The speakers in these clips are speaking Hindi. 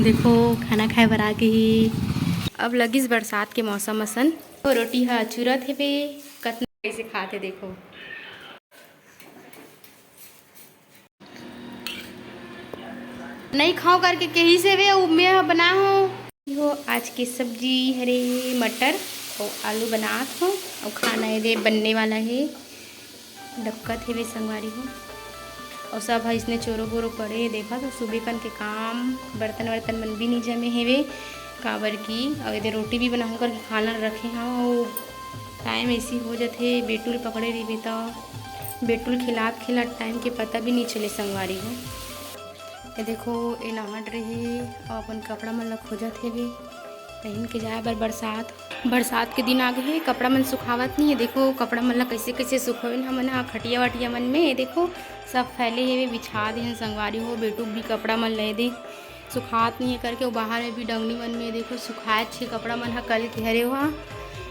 देखो खाना खाए बर आगे ही। अब लगिस बरसात के मौसम असन तो रोटी हा चूरत हेबे कतना कैसे खाते देखो। नहीं खाओ करके कहीं से वे मैं बना हो हो आज की सब्जी हरे मटर और आलू बनात हो और खाना है बनने वाला है। डक्कत है वे संगवारी हो और सब है इसने चोरो बोरो पड़े देखा तो सुबह कन के काम बर्तन वर्तन मन भी नहीं जमे हेवे काबर की और ये रोटी भी बनाऊँ करके खाना रखे हाँ और टाइम ऐसी हो जाते बेटुल पकड़े रही तो बेटुल खिलात टाइम के पता भी नहीं चले संगवारी हो। ये देखो ये नहाट रही और अपन कपड़ा मन ला खोजत हे भी पहन के जाए बर बरसात के दिन आ गए है कपड़ा मन सुखावत नहीं है। देखो कपड़ा मन ला कैसे कैसे सुखावे हमन हा खटिया वटिया मन में देखो सब फैले हे बिछा दे संगवारी हो। बेटू भी कपड़ा मन ले दे सुखात नहीं है करके वो बाहर में भी डंगनी मन में देखो सुखाए छे कपड़ा मन हा कल के हरे हुआ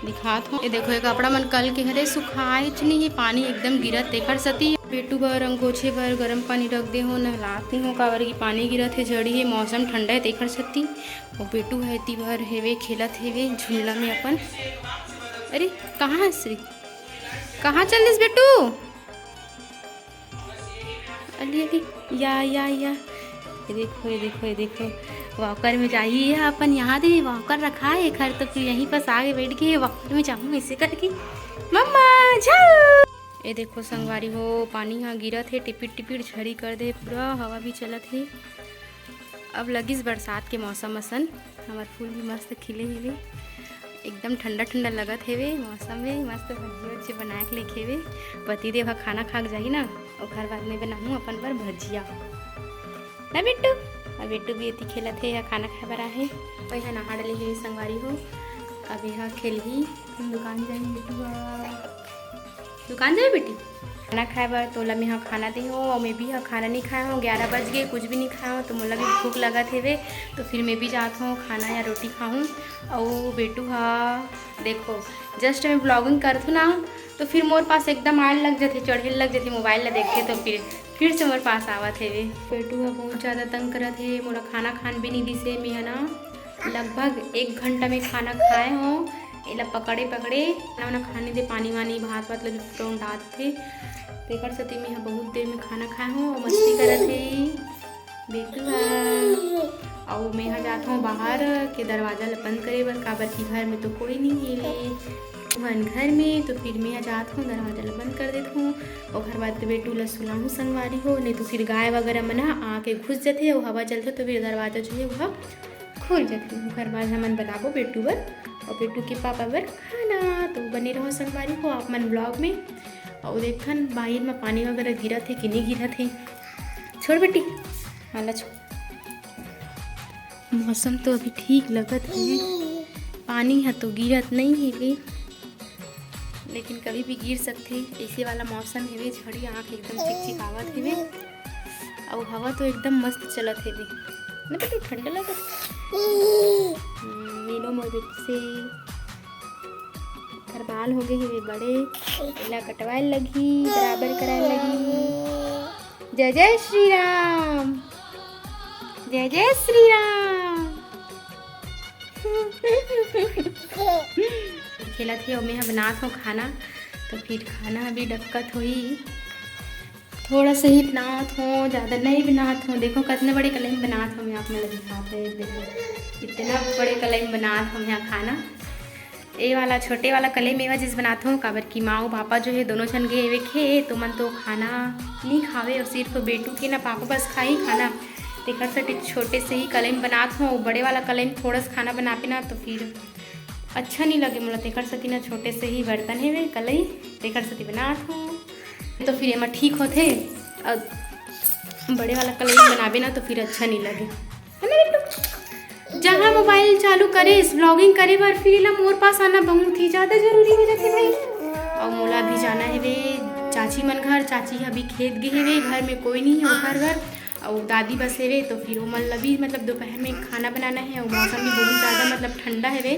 दिखात हो। ये देखो ये कपड़ा मन कल के हरे सुखाए नहीं है पानी एकदम गिरत देखर सती बेटू बर अंगोछे बर गर्म पानी रख दे हो नहलात नहीं हो काबर की पानी गिरत है जड़ी है मौसम ठंडा है देखर सती और बेटू है ती भर हेवे खेलत हेवे झूला में अपन। अरे कहाँ है श्री कहाँ चल दिस बेटू अली अली या ये देखो वॉकर में जाइए अपन यहाँ दे वॉकर रखा है घर तो फिर यहीं पास आगे बैठ गए वॉकर में जाऊँ ऐसे करके मम्मा जाओ। ये देखो संगवारी हो पानी यहाँ गिरत है टिपिट टिपिट झड़ी कर दे पूरा हवा भी चलत है। अब लगिस बरसात के मौसम असन हमार फूल भी मस्त खिले हेवे एकदम ठंडा ठंडा लगत हेवे मौसम में मस्त भजिया वजिया बना के लेके हेवे पति देव खाना खा के जाही ना और घर बाद में बनाऊँ अपन पर भजिया ना बेटू अब बेटू भी इतनी खेलत है खाना खाए बर आहे और यहाँ नहा डले है संगवारी हो। अब यहाँ खेल ही हम दुकान जाएंगे बेटू दुकान जाए बेटी खाना खाए बर तो ला मैं यहाँ खाना दी हो और मैं भी यहाँ खाना नहीं खाया हूँ 11 बज गए कुछ भी नहीं खाया हूँ तो मोला भी भूख लगा थे तो फिर मैं भी जाता हूँ खाना या रोटी खाऊँ। और बेटू हाँ देखो जस्ट मैं ब्लॉगिंग करती ना तो फिर मोर पास एकदम आए लग जाते चढ़े लग जाते मोबाइल ला देखते तो फिर से मोर पास आवत है बेटू हाँ बहुत ज़्यादा तंग करत है मोला खाना खान भी नहीं दिसे मैं ना लगभग 1 घंटा में खाना खाए हो इला पकड़े ना खाने दे पानी वानी भात वात लगे टोन डाल थे तेकर सती में बहुत देर में खाना खाए हूँ और मस्ती करत है बेटू और मैं यहाँ जाता हूँ बाहर के दरवाज़ा ला बंद करे बर काबर की घर में तो कोई नहीं है वन घर में तो फिर मैं यहाँ जाता हूँ दरवाज़ा ला बंद कर देता हूँ और घर बाद बेटू ला सुलाऊँ संगवारी हो नहीं तो फिर गाय वगैरह मन आके घुस जाते और हवा चलते तो फिर दरवाज़ा जो है वह खुल जाते घर बाद हमन बनाबो बेटू बर और बेटू के पापा बर खाना तो बने रहो संगवारी को आप मन ब्लॉग में और देखन बाहर में पानी वगैरह गिरत है कि नहीं गिरत है छोड़ बेटी माला छोड़। मौसम तो अभी ठीक लगत है पानी है तो गिरत नहीं है वे लेकिन कभी भी गिर सकते ऐसे वाला मौसम है वे झड़ी आँख एकदम चिकचिकावत है वे और हवा तो एकदम मस्त चलत है वे ना बेटी ठंडा लगत मीनो मोर से घर बाल हो गए वे बड़े इला कटवाए लगी बराबर कराए लगी। जय जय श्री राम जय जय श्री राम खेला थी और मैं बनात हूँ खाना तो फिर खाना अभी डक्कत हुई थोड़ा सा ही बनात हूँ ज़्यादा नहीं बनात हूँ। देखो कितने बड़े कलाई में बनात हूँ मैं आप मेरे दिखाते हैं देखो इतना बड़े कलाई में बनात हूँ यहाँ खाना ये वाला छोटे वाला कले में वजह बनाता हूँ काबर की माँ और पापा जो है दोनों जन गए हुए खे तो मन तो खाना नहीं खावे और सिर्फ बेटू के ना पापा बस खाई खाना देखा सटे छोटे से ही कले में बनाता हूँ बड़े वाला कले में थोड़ा सा खाना बना पे ना तो फिर अच्छा नहीं लगे मोला तेकर सती ना छोटे से ही बर्तन है वे कलई तेकर सती बनात हूँ तो फिर एमा ठीक होते और बड़े वाला कलई बनाबे ना तो फिर अच्छा नहीं लगे है ना बेटू। जहाँ मोबाइल चालू करे ब्लॉगिंग करे बर फिर ला मोर पास आना बहुत ही ज़्यादा जरूरी हो जाते भाई और मोला भी जाना है वे चाची मन घर चाची अभी खेत गए वे घर में कोई नहीं है घर और दादी बस है वे तो फिर वो मन लभी मतलब दोपहर में खाना बनाना है और मौसम भी बहुत ज़्यादा मतलब ठंडा है वे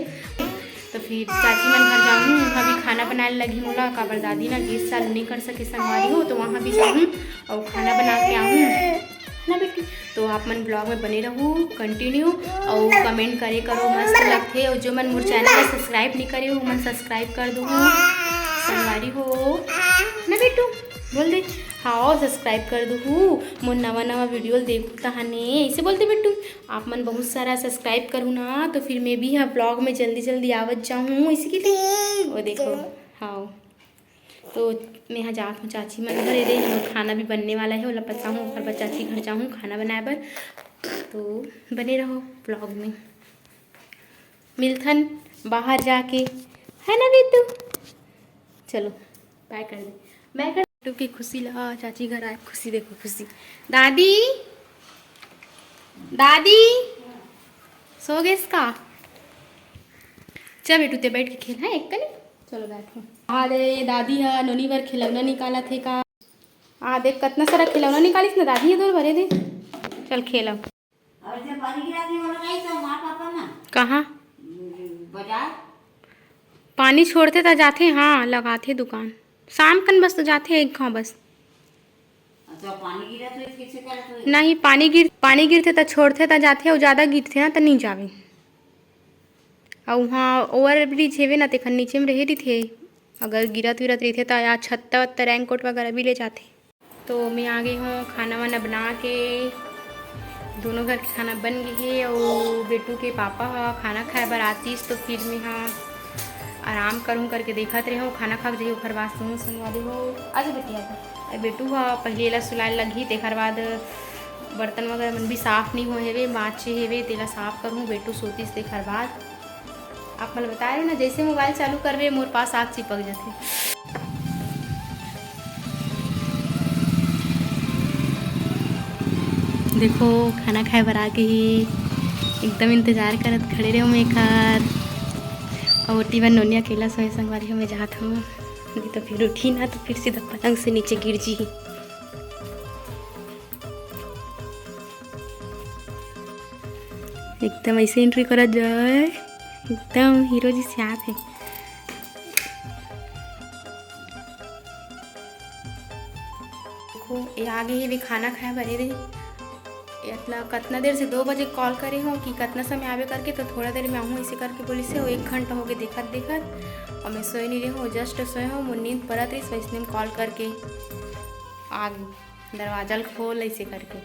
तो फिर चाची मन घर जाऊँ वहाँ भी खाना बनाने लगी मोला काबर दादी ना गैस चालू नहीं कर सके संगवारी हो तो वहाँ भी जाऊँ और खाना बना के आऊँ ना बेटी। तो आप मन ब्लॉग में बने रहू कंटिन्यू और कमेंट करे करो मस्त लगथे। और जो मन मोर चैनल को सब्सक्राइब नहीं करे हो मन सब्सक्राइब कर दो संगवारी हो ना बेटू, बोल दे हाँ सब्सक्राइब कर दो मोर नवा नवा वीडियो देखू तहाने ऐसे बोलते बेटू। आप मन बहुत सारा सब्सक्राइब करूँ ना तो फिर मैं भी हाँ ब्लॉग में जल्दी जल्दी आवत जाऊँ इसके लिए। वो देखो हाँ तो मैं यहाँ जात हूँ चाची मन घर दे हम खाना भी बनने वाला है। ओला पचाऊँ और बाद चाची घर जाऊँ खाना बनाए बर। तो बने रहो ब्लॉग में, मिलथन बाहर जाके है ना बेटू। चलो बाय कर दे बाय कर बेटू की खुशी ला चाची घर आए खुशी देखो खुशी। दादी दादी सो गए इसका चल बेटू ते बैठ के खेल है एक कनी। चलो बैठो। अरे दादी हा नोनी बार खिलौना निकाला थे का देख कितना सारा खिलौना निकालिस ना दादी इधर भरे दे। चल खेला कहाँ पानी छोड़ते तो जाते हाँ लगाते दुकान शाम कन बस तो जाते एक घाव बस। नहीं पानी गिरते तो छोड़ते तो जाते और ज़्यादा गिरते ना तो नहीं जावे। और वहाँ ओवर ब्रिज हेवे ना तेखन नीचे में रहे रही थे अगर गिरत विरत रही थे तो या छत्ता वत्ता रैनकोट वगैरह भी ले जाते। तो मैं आ गई हूँ खाना वाना बना के दोनों घर के खाना बन गई है और बेटू के पापा हा खाना खाए बर आतीस तो फिर मैं हाँ आराम करूँ करके देखत रहे हो खाना खा के जाइए बाद सुनूँ सुनवा दे हो आज बेटिया था बेटू हा पहले ला सुलाए लगी तेखर बाद बर्तन वगैरह मन भी साफ़ नहीं हो हेवे बाँचे हेवे तेला साफ़ करूँ बेटू सोतीस तेखर बाद। आप मतलब बता रहे हो ना जैसे मोबाइल चालू करवे मोर पास आग चिपक जाते। देखो खाना खाए बर आ गई एकदम इंतज़ार करत खड़े रहो मैं घर और ओटी बार नोनिया अकेला सोए संगवारी हो मैं जात हूँ नहीं तो फिर उठी ना तो फिर सीधा पलंग से नीचे गिर जी। एकदम ऐसे एंट्री करा जाए एकदम हीरो जी से आते हैं। देखो ये आगे ही भी खाना खाए भरे दे इतना कितना देर से 2 बजे कॉल करे हो कि कितना समय आवे करके तो थोड़ा देर में आऊँ ऐसे करके बोली से 1 घंटा हो गया देखत और मैं सोए नहीं रही हूँ जस्ट सोए हूँ मुझे नींद पड़त रही वैसे में कॉल करके आ गई दरवाजा खोल ऐसे करके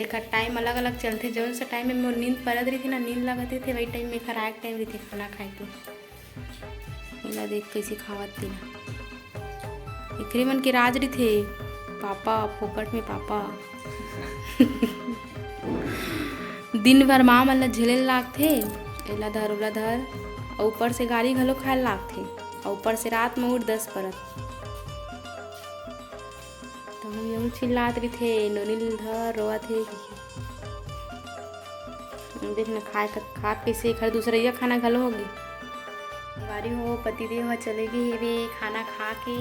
एक टाइम अलग अलग चलते जौन सा टाइम में मोर नींद पड़त रही थी ना नींद लगते थे वही टाइम में खराब टाइम रही थी खाना खाए के इला देख कैसे खावत थी ना एकरे मन के राज रही थे पापा फोकट में पापा दिन भर माँ मन ला झेले लागथे एला धर ओला धर और ऊपर से गाड़ी घलो खाए लागथे और ऊपर से रात में उठ 10 परत तो हम यूँ चिल्लात रही थे नोनी धर रोआ थे देख न खा कैसे खर दूसरा खाना घलो होगी बारी हो पतिदेव वहाँ चले गए हेवे खाना खा के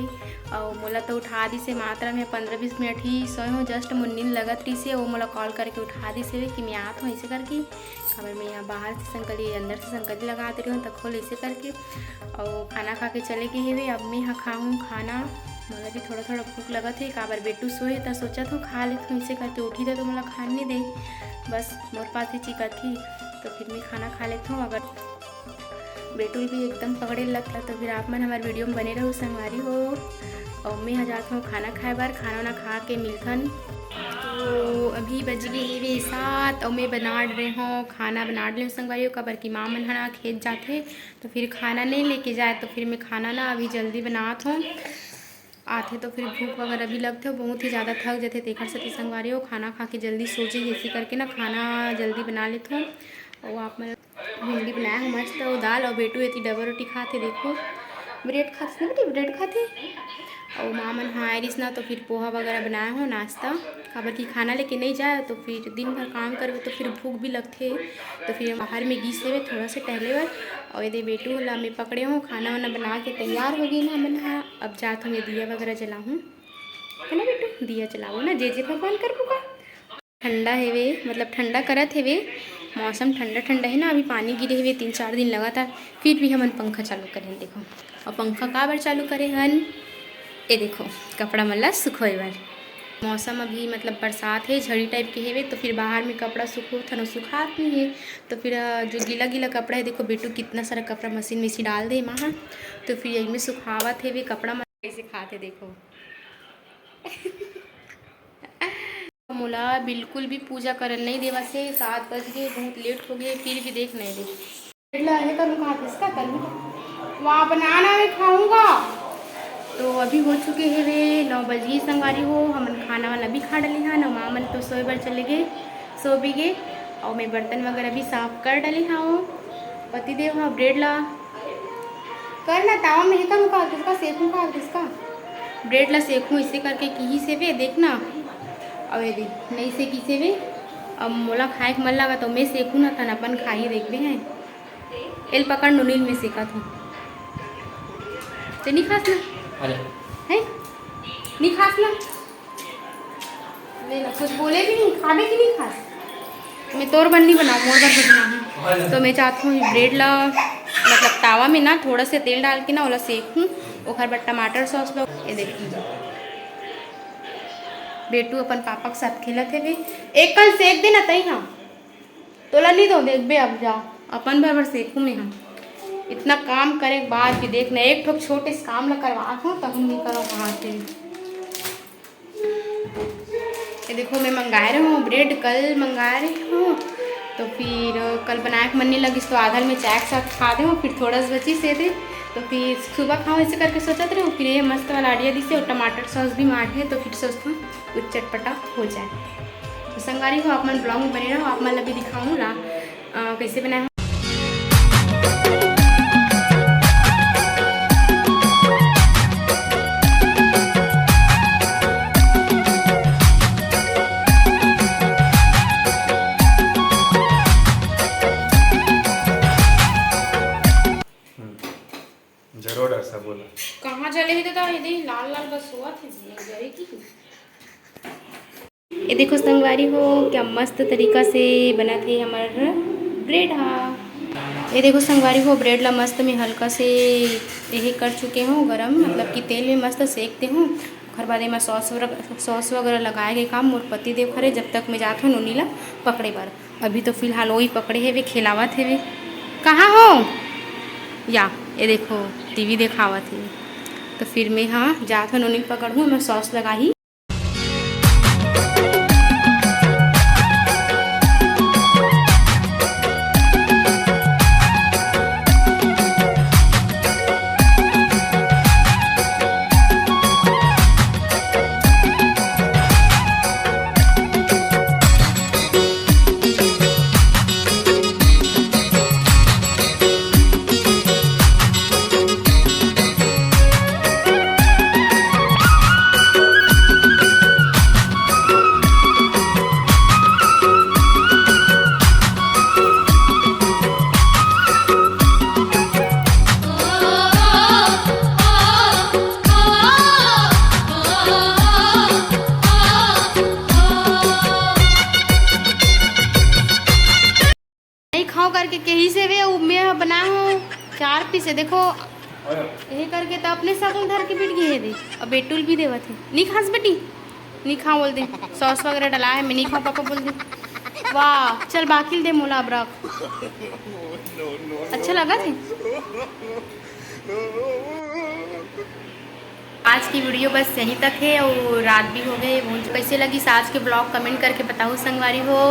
और मोला तो उठा दी से मात्रा में 15-20 मिनट ही सोए हूँ जस्ट मुझे नींद लगत रही से वो मोला कॉल करके उठा दी से कि मैं आत हूँ ऐसे करके खबर मैं यहाँ बाहर से संकली अंदर से संकली लगाते रही हूँ तक खोल ऐसे करके और खाना खा के चले गए हेवे। अब मैं यहाँ खाऊँ खाना मोला भी थोड़ा थोड़ा भूख लगा थे काबर बेटू सोए तो सोचा था खा लेती हूँ ऐसे करके उठी था तो मोला खाने दे बस मोर पास ही चिकत थी तो फिर मैं खाना खा लेती हूँ। अगर बेटू भी एकदम पकड़े लगता तो फिर आप मन हमारे वीडियो में बने रहो संगवारी हो और मैं जाता हूँ खाना खाए बार खाना वाना खा के मिलथन। तो अभी बज गए वे 7 और मैं बना रहे हूँ खाना बना रही हूँ संगवारी हो काबर की माँ मन हना खेत जाते तो फिर खाना नहीं लेके जाए तो फिर मैं खाना ना अभी जल्दी बनात हूँ आते तो फिर भूख वगैरह भी लगते हो बहुत ही ज़्यादा थक जाते तेखर से संगवारी हो खाना खा के जल्दी सोचे ऐसी करके ना खाना जल्दी बना लेते हूँ। और आप मैं भिंडी बनाया हूँ मस्त और दाल और बेटू ये डबल रोटी खाते देखो ब्रेड खाते ना बेटी ब्रेड खाते और माँ मन हाँ आयरिस ना तो फिर पोहा वगैरह बनाया हूँ नाश्ता काबर की खाना लेके नहीं जाए तो फिर दिन भर काम करवे तो फिर भूख भी लगते तो फिर बाहर में घीस लेवे थोड़ा से टहले बर और यदि बेटू ला मैं पकड़े हूँ खाना वाना बना के तैयार हो गई ना मन हाँ अब जाता हूँ मैं दिया वगैरह जलाऊँ है ना बेटू दिया जलाओ ना जे भगवान कर पूगा ठंडा है वे मतलब ठंडा करत है वे मौसम ठंडा ठंडा है ना अभी पानी गिरे हुए 3-4 दिन लगातार फिर भी हम पंखा चालू करें देखो और पंखा का बार चालू करे हन ये देखो कपड़ा मल्ला सुखोए बार मौसम अभी मतलब बरसात है, झड़ी टाइप के हेवे, तो फिर बाहर में कपड़ा सूखो था ना सुखात नहीं है। तो फिर जो गीला गीला कपड़ा है, देखो बेटू कितना सारा कपड़ा मशीन में से डाल दे वहाँ, तो फिर यही में सुखावत है वे कपड़ा कैसे खाते देखो। मोला बिल्कुल भी पूजा करल नहीं देवा से, 7 बज गए, बहुत लेट हो गए, फिर भी देख नहीं दे वहाँ बनाना मैं खाऊंगा। तो अभी हो चुके हैं वे 9 बजे संगवारी हो, हमन खाना वाला भी खा डाले हाँ ना, माँ मन तो सोए बार चले गए, सो भी गए, और मैं बर्तन वगैरह भी साफ कर डाली हाँ। पति देव हाँ ब्रेड ला करना तावा में का मुका किसका सेकूँ का किसका ब्रेड ला सेकूँ इसे करके की से वे देखना। अब ये देख नहीं से की से वे, अब मोला खाए के मन लगा तो मैं सेकूँ ना था अपन खाई देखते हैं। एल पकड़ नुनील में सेका था तो नहीं खास ना है नहीं खास ना नहीं ना कुछ बोले भी नहीं खाने की नहीं खास। मैं तोर बनली बनाऊँ मोर बार बनाऊँ, तो मैं चाहती हूँ ब्रेड ला मतलब तावा में ना थोड़ा से तेल डाल के ना ओला सेकूँ, ओखर बाद टमाटर सॉस लो। ये देखिए बेटू अपन पापा के साथ खेलत है वे, एक कल सेक देना तई हाँ तोला नहीं दो देख बे, अब जाओ अपन भर सेकूँ में हाँ। इतना काम करे बाद भी देखना, एक ठोक छोटे से काम ला करवा हूँ तब नहीं करो वहाँ से। ये देखो मैं मंगाए रही हूँ ब्रेड, कल मंगाए रही हूँ, तो फिर कल बनाए के मन नहीं लगी तो आधा में चाय के साथ खा दे, फिर थोड़ा सा बची से दे, तो फिर सुबह खाओ ऐसे करके सोचते रहे। फिर ये मस्त वाला आइडिया दी से, और टमाटर सॉस भी मार है, तो फिर सोचता हूँ कुछ चटपटा हो जाए। तो संगवारी हो आप मन ब्लॉग में बने रहो, आप मन अभी दिखाऊँ ला कैसे बनाए। जरूर ऐसा बोला कहाँ चले हुए तो ये लाल लाल बस हुआ थे। ये देखो संगवारी हो क्या मस्त तरीका से बना थे हमार ब्रेड हाँ। ये देखो संगवारी हो ब्रेड ला मस्त में हल्का से यही कर चुके हूँ गरम, मतलब कि तेल में मस्त सेकते हूँ। फिर बाद में सॉस वगैरह लगाए गए काम मोर पति देव खरे, जब तक मैं जाता हूँ नोनी ला पकड़े बार। अभी तो फिलहाल वही पकड़े है वे खिलावत है वे। कहाँ हो या ये देखो टीवी देखावत है, तो फिर मैं हाँ जात हूँ नोनी पकड़ूँ, मैं सॉस लगाई। करके कहीं से वे मैं बना हूँ 4 पीस है देखो, यही करके तो अपने सकल धर के बिट गए दे। अब बेटुल भी देवत है, नहीं खास बेटी नहीं खाओ बोल दे, सॉस वगैरह डला है मैं नहीं खाऊँ पापा बोल दे। वाह चल बाकी दे मोला अब रख। अच्छा लगा थे। आज की वीडियो बस यहीं तक है, और रात भी हो गई। कैसे लगी आज के ब्लॉग कमेंट करके बताओ संगवारी हो।